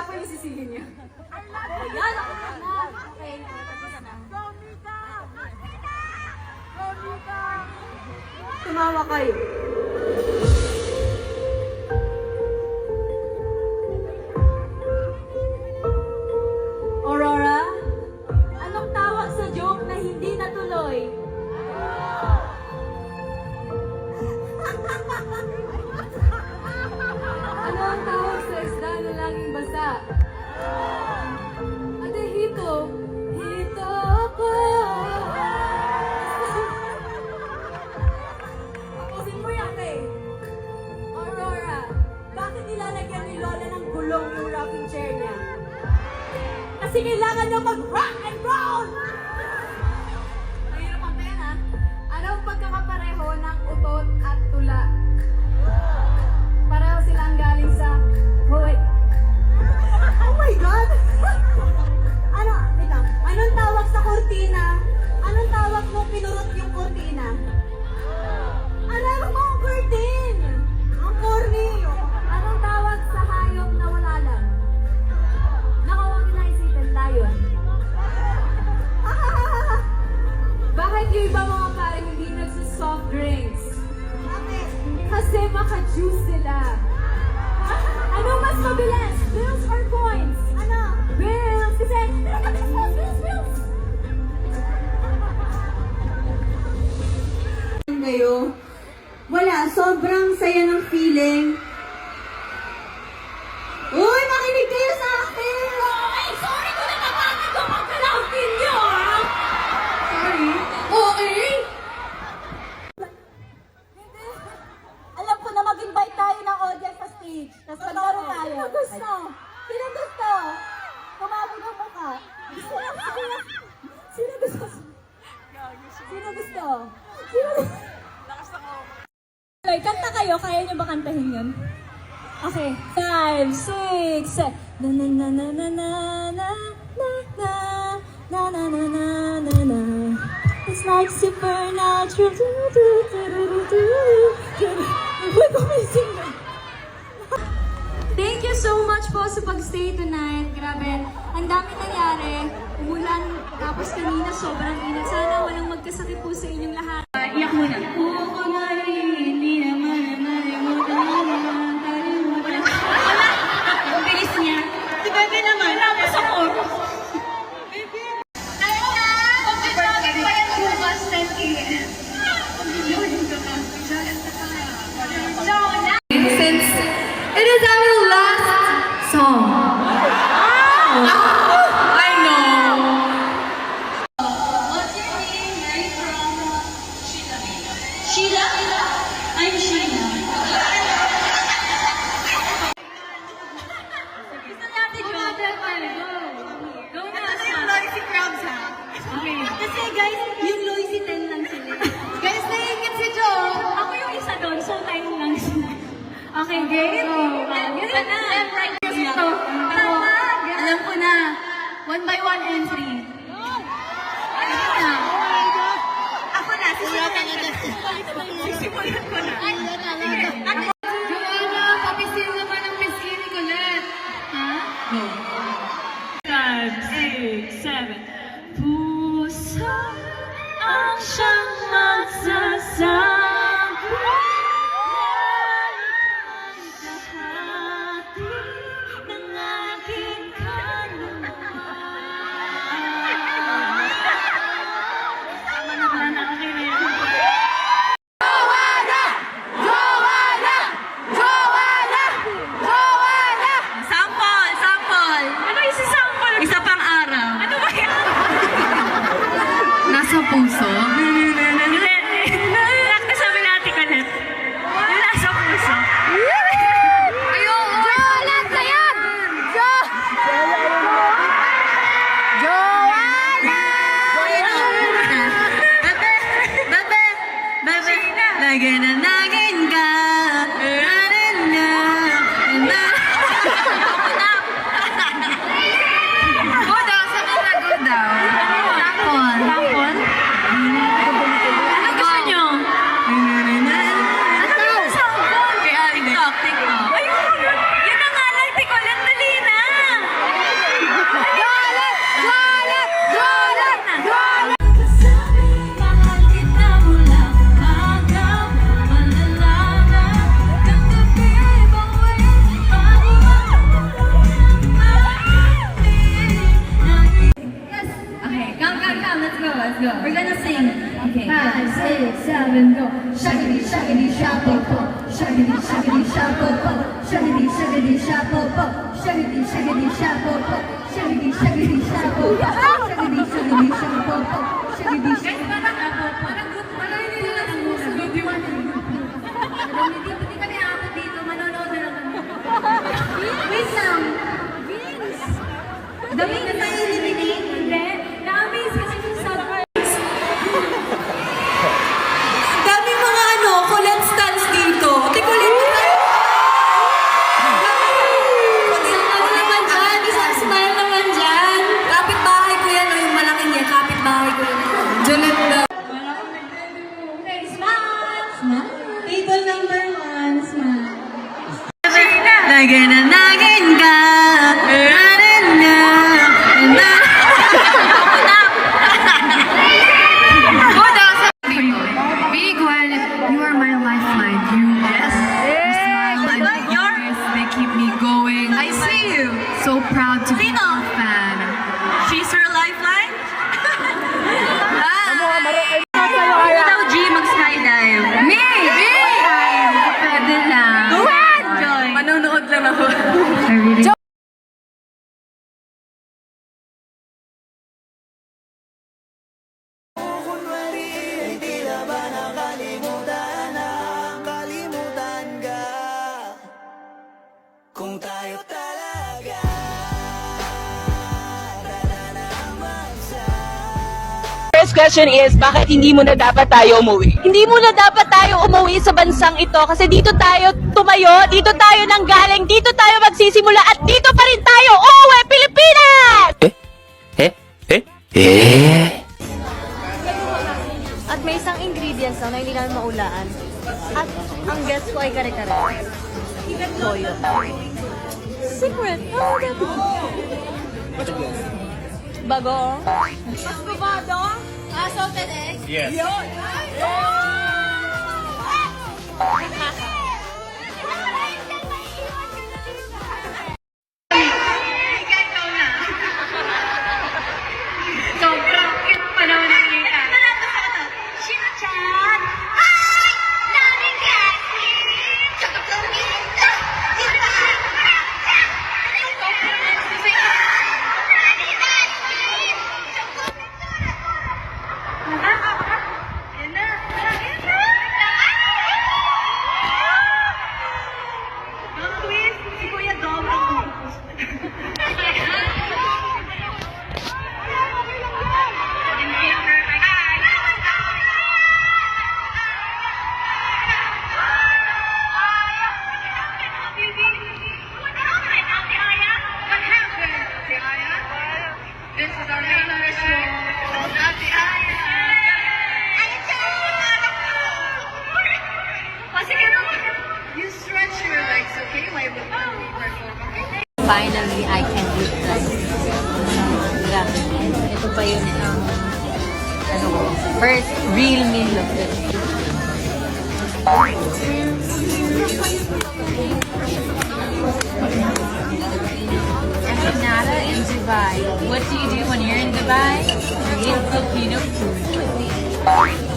po yung sisingin niya. Ayan, ako na. Okay, tapos na. Tumawa kayo. Aurora, anong tawag sa joke na hindi natuloy? Ano ang tawag sa isda na laging basa? Ate, hito. Hito ko. Tapusin mo yan eh. Aurora, bakit nilalagyan ni Lola ng gulong yung rocking chair niya? Kasi kailangan niya mag-rock and roll! Mahirap ang pera. Anong pagkakapareho ng utot at tula? Pareho silang galing sa hoy. Oh my God! Ano? Wait lang. Anong tawag sa kortina? Anong tawag mo pinurot yung kortina? Alam mo ang curtain! Ang corny! Anong tawag sa hayop na wala lang? Nakawag na isipin, lion. Bakit yung iba mga parang hindi nagsa-soft drinks? Bakit? Kasi maka-juice sila. Ano mas mabilis? Bills or coins? Ano? Bills! Kasi, bills! Kayo, wala, sobrang saya ng feeling. Uy, makinig kayo sa akin! Ay, sorry kung natapagan ko pagkalaw ninyo, ha? Sorry? Okay? Hindi. Alam ko na mag-invite tayo ng audience sa stage. Tapos maglaro tayo. Sino gusto? Sino gusto? Kumabog ang mukha. Sino gusto? Sino gusto? Sino gusto? Okay, kanta kayo. Kaya nyo ba kantahin yun? Okay. 5, 6, 7. Na na na na na na na na na na na na na na. It's like supernatural. Uy, kumising na. Thank you so much po sa pag-stay tonight. Grabe, ang dami nangyari. Umulan, tapos kanina sobrang init. Sana walang magkasakit po sa inyong lahat. Iyak muna. Oo, hindi naman nalimutan. Wala! Ang bilis niya. Si Bebe naman. Tapos ako. Bebe! Ano na? Pag-birthday pa yan bukas 10 a.m. Pag-join ka ka. So, since it is our last song. I know. What's your name? Where are you from? Sheila. Sheila? I'm Sheila. Gusto natin yun. Go na. Ito yung Loisy Crabs, ha? Okay. Kasi guys, yung Loisy 10 lang sila. Guys, naiingit si Joe. Ako yung isa doon, so tayo lang sila. Okay, game? Yun na. Ito. Alam ko na. 1 by 1 entry. Ano na? Ako na. Sisimulan ko na. Joanna, papisil naman ang piscine ko ulit. Ha? Go. 5, 6, 7. Puso ang siyang magsasabi. Sample! Shaggy, shaggy, shapopo. Shaggy, shaggy, shapopo. Shaggy, shaggy, shapopo. Shaggy, shaggy. Parang hindi lang ang muna. Hindi kami aabot dito. Manonood na lang kami. Wait lang. Vince. Dami na tayo eliminate. Hindi. Na-amaze kasi yung submarines. Dami mga Colette stands dito. Ate Colette mo tayo. Isang naman dyan. Isang smile naman dyan. Kapit-bahay ko yan. Yung malaking yan. Kapit-bahay ko yan. Jolette daw. Okay, smile! Smile. Table number 1, smile. Nagananagin ka. Rarin nga. Big one, you are my lifeline. Your smile and your voice, they keep me going. I see you. So proud to be a fan. She's her lifeline? Ikaw, G, mag-skydive. Me! Pwede lang. Go ahead, Joy. Manonood lang ako. I really Kung tayo talaga First question is, bakit hindi mo na dapat tayo umuwi? Hindi muna dapat tayo umuwi sa bansang ito kasi dito tayo tumayo, dito tayo nanggaling, dito tayo magsisimula at dito pa rin tayo uuwi, Pilipinas! At may isang ingredients lang na hindi namin maulaan. At ang guess ko ay kare-kare. Toyo. Secret. Oh, that's Bago. Escobado? Salted eggs? Yes. Sobrang cute pa naman ang kita. Shino-chan! Hi! Namin Cassie! Si Kuya Dom ang This is our regular show. Ate Aya. You stretch your legs, okay? While we perform, okay? Finally, I can eat this. Grabe. Ito pa yun first real meal of this. Empanada in Dubai. What do you do when you're in Dubai? You eat Filipino food.